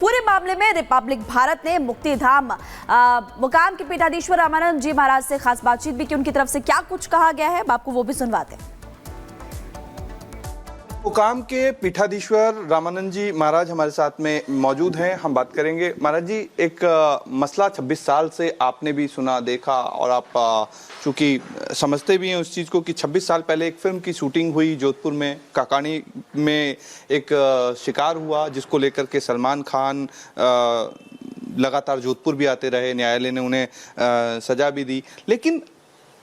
पूरे मामले में रिपब्लिक भारत ने मुक्तिधाम मुकाम के पीठाधीश्वर रामानंद जी महाराज से खास बातचीत भी की। उनकी तरफ से क्या कुछ कहा गया है, आपको वो भी सुनवाते हैं। मुकाम के पीठाधीश्वर रामानंद जी महाराज हमारे साथ में मौजूद हैं, हम बात करेंगे। महाराज जी, एक मसला 26 साल से आपने भी सुना देखा और आप चूंकि समझते भी हैं उस चीज़ को कि 26 साल पहले एक फिल्म की शूटिंग हुई जोधपुर में, काकानी में एक शिकार हुआ जिसको लेकर के सलमान खान लगातार जोधपुर भी आते रहे, न्यायालय ने उन्हें सजा भी दी। लेकिन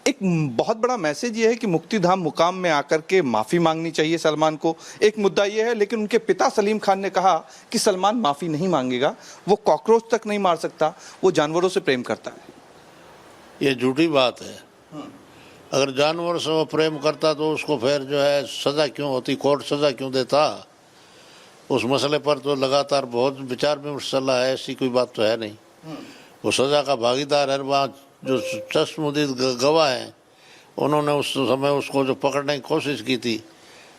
एक बहुत बड़ा मैसेज ये है कि मुक्तिधाम मुकाम में आकर के माफ़ी मांगनी चाहिए सलमान को। एक मुद्दा ये है, लेकिन उनके पिता सलीम खान ने कहा कि सलमान माफ़ी नहीं मांगेगा, वो कॉकरोच तक नहीं मार सकता, वो जानवरों से प्रेम करता है। ये झूठी बात है। अगर जानवर से वो प्रेम करता तो उसको फिर जो है सज़ा क्यों होती, कोर्ट सज़ा क्यों देता? उस मसले पर तो लगातार बहुत विचार विमर्श चल रहा है, ऐसी कोई बात तो है नहीं। वो सज़ा का भागीदार है। वहाँ जो चश्मदीद गवाह हैं उन्होंने उस समय उसको जो पकड़ने की कोशिश की थी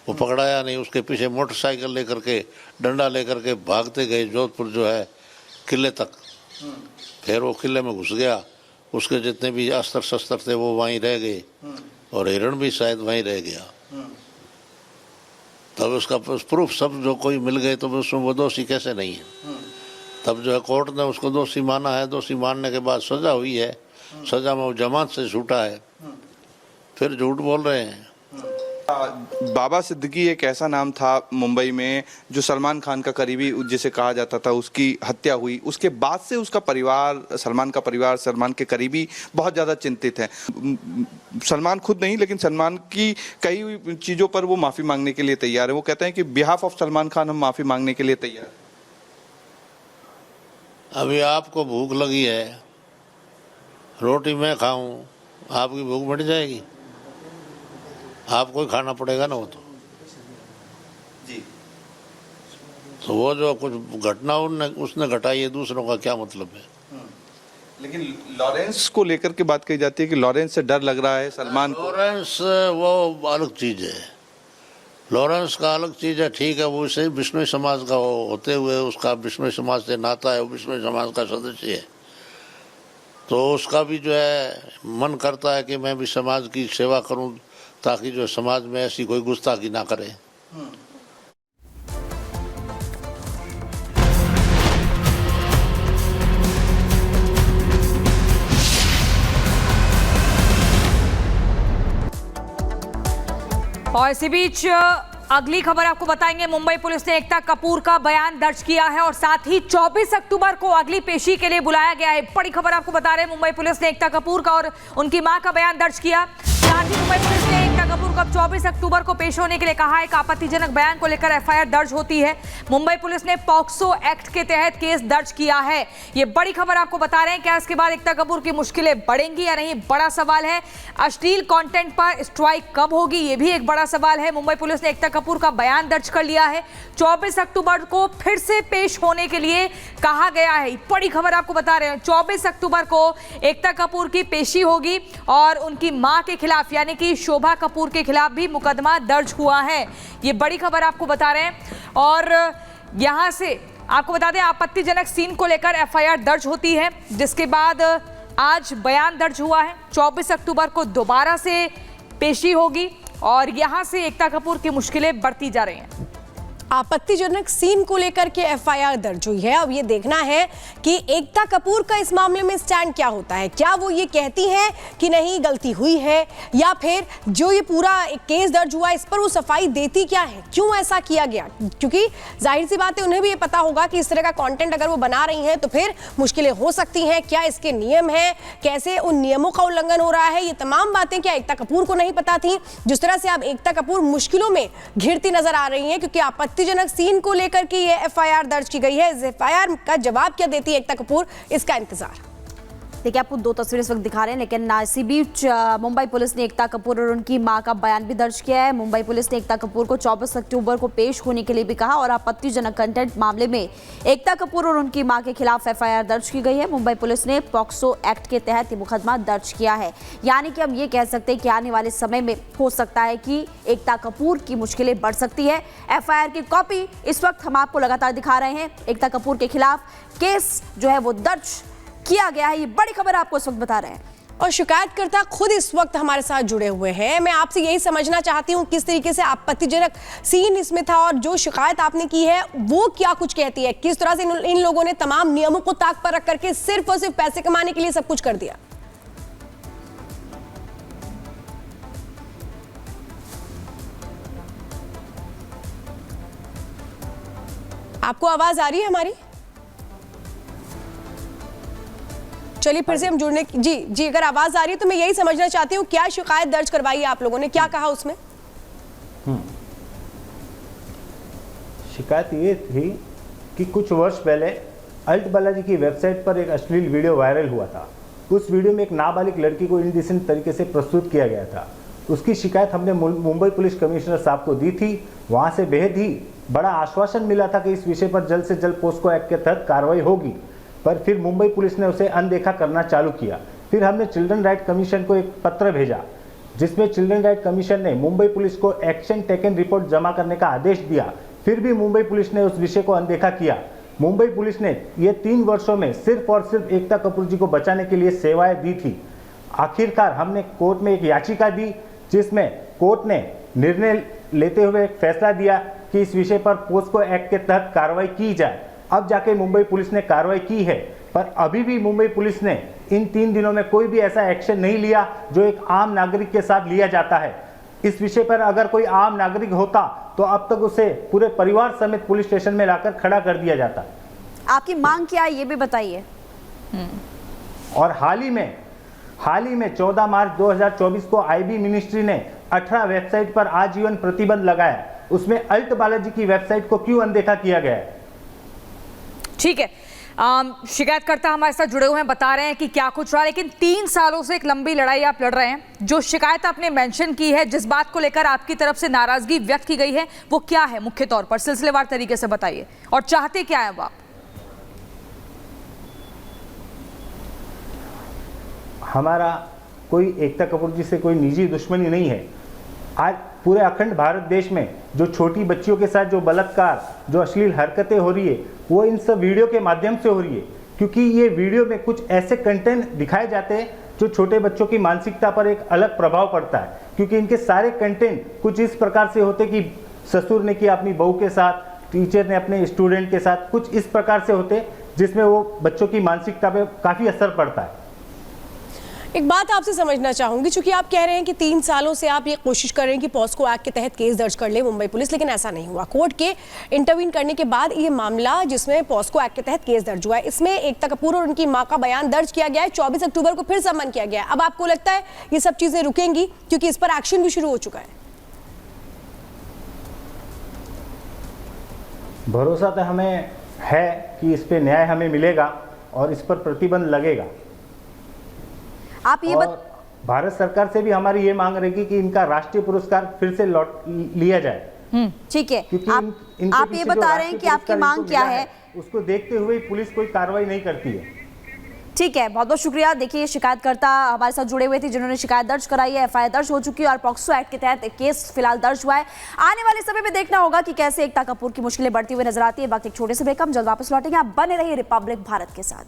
वो पकड़ाया नहीं, उसके पीछे मोटरसाइकिल लेकर के डंडा लेकर के भागते गए जोधपुर जो है किले तक। फिर वो किले में घुस गया, उसके जितने भी अस्त्र शस्त्र थे वो वहीं रह गए और हिरण भी शायद वहीं रह गया। तब उसका प्रूफ सब जो कोई मिल गए तो उसमें वो दोषी कैसे नहीं है। तब जो है कोर्ट ने उसको दोषी माना है, दोषी मानने के बाद सज़ा हुई है, सजा में वो जमात से छूटा है, फिर झूठ बोल रहे हैं। बाबा सिद्दीकी एक ऐसा नाम था मुंबई में जो सलमान खान का करीबी जिसे कहा जाता था, उसकी हत्या हुई। उसके बाद से उसका परिवार, सलमान का परिवार, सलमान के करीबी बहुत ज़्यादा चिंतित हैं। सलमान खुद नहीं, लेकिन सलमान की कई चीज़ों पर वो माफ़ी मांगने के लिए तैयार है। वो कहते हैं कि बिहाफ ऑफ सलमान खान हम माफ़ी मांगने के लिए तैयार हैं। अभी आपको भूख लगी है, रोटी मैं खाऊं, आपकी भूख मिट जाएगी? आपको ही खाना पड़ेगा ना वो तो जी। तो वो जो कुछ घटना उसने घटाई है, दूसरों का क्या मतलब है? लेकिन लॉरेंस को लेकर के बात कही जाती है कि लॉरेंस से डर लग रहा है सलमान को। लॉरेंस वो अलग चीज़ है, लॉरेंस का अलग चीज़ है, ठीक है। वो इसे बिश्नोई समाज का होते हुए उसका बिश्नोई समाज से नाता है, वो बिश्नोई समाज का सदस्य है, तो उसका भी जो है मन करता है कि मैं भी समाज की सेवा करूं ताकि जो समाज में ऐसी कोई गुस्ताखी ना करे। और इसी बीच अगली खबर आपको बताएंगे। मुंबई पुलिस ने एकता कपूर का बयान दर्ज किया है और साथ ही 24 अक्टूबर को अगली पेशी के लिए बुलाया गया है। बड़ी खबर आपको बता रहे हैं, मुंबई पुलिस ने एकता कपूर का और उनकी मां का बयान दर्ज किया। साथ ही मुंबई पुलिस ने एकता कपूर को 24 अक्टूबर को पेश होने के लिए कहा है। एक आपत्तिजनक बयान को लेकर एफआईआर दर्ज होती है। मुंबई पुलिस ने पॉक्सो एक्ट के तहत केस दर्ज किया है। ये बड़ी खबर आपको बता रहे हैं। क्या इसके बाद एकता कपूर की मुश्किलें बढ़ेंगी या नहीं, बड़ा सवाल है। अश्लील कंटेंट पर स्ट्राइक कब होगी, ये भी एक बड़ा सवाल है। मुंबई पुलिस ने एकता कपूर का बयान दर्ज कर लिया है। 24 अक्टूबर को फिर से पेश होने के लिए कहा गया है। बड़ी खबर आपको बता रहे हैं, 24 अक्टूबर को एकता कपूर की पेशी होगी और उनकी मां के खिलाफ यानी कि शोभा कपूर के खिलाफ भी मुकदमा दर्ज हुआ है। ये बड़ी खबर आपको बता रहे हैं। और यहां से आपको बता दें, आपत्तिजनक सीन को लेकर एफआईआर दर्ज होती है, जिसके बाद आज बयान दर्ज हुआ है। 24 अक्टूबर को दोबारा से पेशी होगी और यहां से एकता कपूर की मुश्किलें बढ़ती जा रही हैं। आपत्तिजनक सीन को लेकर के एफआईआर दर्ज हुई है। अब ये देखना है कि एकता कपूर का इस मामले में स्टैंड क्या होता है। क्या वो ये कहती हैं कि नहीं गलती हुई है, या फिर जो ये पूरा एक केस दर्ज हुआ इस पर वो सफाई देती क्या है, क्यों ऐसा किया गया? क्योंकि जाहिर सी बात है उन्हें भी ये पता होगा कि इस तरह का कंटेंट अगर वो बना रही हैं तो फिर मुश्किलें हो सकती हैं। क्या इसके नियम हैं, कैसे उन नियमों का उल्लंघन हो रहा है, ये तमाम बातें क्या एकता कपूर को नहीं पता थी? जिस तरह से अब एकता कपूर मुश्किलों में घिरती नजर आ रही हैं क्योंकि आपत्तिजनक सीन को लेकर के ये एफआईआर दर्ज की गई है। इस एफआईआर का जवाब क्या देती है एकता कपूर, इसका इंतजार। देखिए, आपको दो तस्वीरें इस वक्त दिखा रहे हैं, लेकिन इसी बीच मुंबई पुलिस ने एकता कपूर और उनकी मां का बयान भी दर्ज किया है। मुंबई पुलिस ने एकता कपूर को 24 अक्टूबर को पेश होने के लिए भी कहा और आपत्तिजनक कंटेंट मामले में एकता कपूर और उनकी मां के खिलाफ एफआईआर दर्ज की गई है। मुंबई पुलिस ने पॉक्सो एक्ट के तहत ये मुकदमा दर्ज किया है। यानी कि हम ये कह सकते हैं कि आने वाले समय में हो सकता है कि एकता कपूर की मुश्किलें बढ़ सकती है। एफआईआर की कॉपी इस वक्त हम आपको लगातार दिखा रहे हैं। एकता कपूर के खिलाफ केस जो है वो दर्ज किया गया है। ये बड़ी खबर आपको इस वक्त बता रहे हैं और शिकायतकर्ता खुद इस वक्त हमारे साथ जुड़े हुए हैं। मैं आपसे यही समझना चाहती हूँ किस तरीके से आपत्तिजनक सीन इसमें था और जो शिकायत आपने की है वो क्या कुछ कहती है, किस तरह से इन लोगों ने तमाम नियमों को ताक पर रख करके सिर्फ और सिर्फ पैसे कमाने के लिए सब कुछ कर दिया। आपको आवाज आ रही है हमारी? चलिए फिर से हम जुड़ने जी अगर आवाज आ रही है तो मैं यही समझना चाहती हूँ क्या शिकायत दर्ज करवाई है आप लोगों ने, क्या कहा उसमें? शिकायत ये थी कि कुछ वर्ष पहले अल्ट बालाजी की वेबसाइट पर एक अश्लील वीडियो वायरल हुआ था। उस वीडियो में एक नाबालिग लड़की को इंडिसेंट तरीके से प्रस्तुत किया गया था। उसकी शिकायत हमने मुंबई पुलिस कमिश्नर साहब को दी थी। वहाँ से बेहद ही बड़ा आश्वासन मिला था कि इस विषय पर जल्द से जल्द पोस्को एक्ट के तहत कार्रवाई होगी, पर फिर मुंबई पुलिस ने उसे अनदेखा करना चालू किया। फिर हमने चिल्ड्रन राइट कमीशन को एक पत्र भेजा जिसमें चिल्ड्रन राइट कमीशन ने मुंबई पुलिस को एक्शन टेकन रिपोर्ट जमा करने का आदेश दिया। फिर भी मुंबई पुलिस ने उस विषय को अनदेखा किया। मुंबई पुलिस ने ये 3 वर्षों में सिर्फ और सिर्फ एकता कपूर जी को बचाने के लिए सेवाएं दी थी। आखिरकार हमने कोर्ट में एक याचिका दी जिसमें कोर्ट ने निर्णय लेते हुए एक फैसला दिया कि इस विषय पर पोस्को एक्ट के तहत कार्रवाई की जाए। अब जाके मुंबई पुलिस ने कार्रवाई की है, पर अभी भी मुंबई पुलिस ने इन 3 दिनों में कोई भी ऐसा एक्शन नहीं लिया जो एक आम नागरिक के साथ लिया जाता है। इस विषय पर अगर कोई आम नागरिक होता तो अब तक उसे पूरे परिवार समेत पुलिस स्टेशन में लाकर खड़ा कर दिया जाता। आपकी मांग क्या है ये भी बताइए। और हाल ही में 14 मार्च 2024 को आईबी मिनिस्ट्री ने 18 वेबसाइट पर आजीवन प्रतिबंध लगाया। उसमें अल्ट बालाजी की वेबसाइट को क्यों अनदेखा किया गया है? ठीक है, शिकायतकर्ता हमारे साथ जुड़े हुए हैं, बता रहे हैं कि क्या कुछ रहा, लेकिन 3 सालों से एक लंबी लड़ाई आप लड़ रहे हैं। जो शिकायत आपने मेंशन की है, जिस बात को लेकर आपकी तरफ से नाराजगी व्यक्त की गई है, वो क्या है मुख्य तौर पर? सिलसिलेवार तरीके से बताइए और चाहते क्या है आप? हमारा कोई एकता कपूर जी से कोई निजी दुश्मनी नहीं है। आज पूरे अखंड भारत देश में जो छोटी बच्चियों के साथ जो बलात्कार, जो अश्लील हरकतें हो रही है, वो इन सब वीडियो के माध्यम से हो रही है, क्योंकि ये वीडियो में कुछ ऐसे कंटेंट दिखाए जाते हैं जो छोटे बच्चों की मानसिकता पर एक अलग प्रभाव पड़ता है। क्योंकि इनके सारे कंटेंट कुछ इस प्रकार से होते कि ससुर ने किया अपनी बहू के साथ, टीचर ने अपने स्टूडेंट के साथ, कुछ इस प्रकार से होते जिसमें वो बच्चों की मानसिकता पर काफ़ी असर पड़ता है। एक बात आपसे समझना चाहूंगी, क्योंकि आप कह रहे हैं कि 3 सालों से आप ये कोशिश कर रहे हैं कि पॉस्को एक्ट के तहत केस दर्ज कर ले मुंबई पुलिस, लेकिन ऐसा नहीं हुआ। कोर्ट के इंटरवीन करने के बाद ये मामला जिसमें पॉस्को एक्ट के तहत केस दर्ज हुआ है, इसमें एकता कपूर और उनकी मां का बयान दर्ज किया गया है। 24 अक्टूबर को फिर सम्मन किया गया है। अब आपको लगता है ये सब चीजें रुकेंगी क्योंकि इस पर एक्शन भी शुरू हो चुका है? भरोसा तो हमें है कि इस पे न्याय हमें मिलेगा और इस पर प्रतिबंध लगेगा। आप ये भारत सरकार से भी हमारी ये मांग रहेगी कि इनका राष्ट्रीय पुरस्कार फिर से लौट लिया जाए। ठीक है, क्योंकि आप ये बता रहे हैं कि आपकी मांग क्या है, उसको देखते हुए पुलिस कोई कार्रवाई नहीं करती है। ठीक है, बहुत बहुत शुक्रिया। देखिए, शिकायतकर्ता हमारे साथ जुड़े हुए थे जिन्होंने शिकायत दर्ज कराई है। एफआईआर दर्ज हो चुकी है और पॉक्सो एक्ट के तहत केस फिलहाल दर्ज हुआ है। आने वाले समय में देखना होगा कि कैसे एकता कपूर की मुश्किलें बढ़ती हुई नजर आती है। वक्त एक छोटे से ब्रेक, हम जल्द वापस लौटेंगे। आप बने रहिए रिपब्लिक भारत के साथ।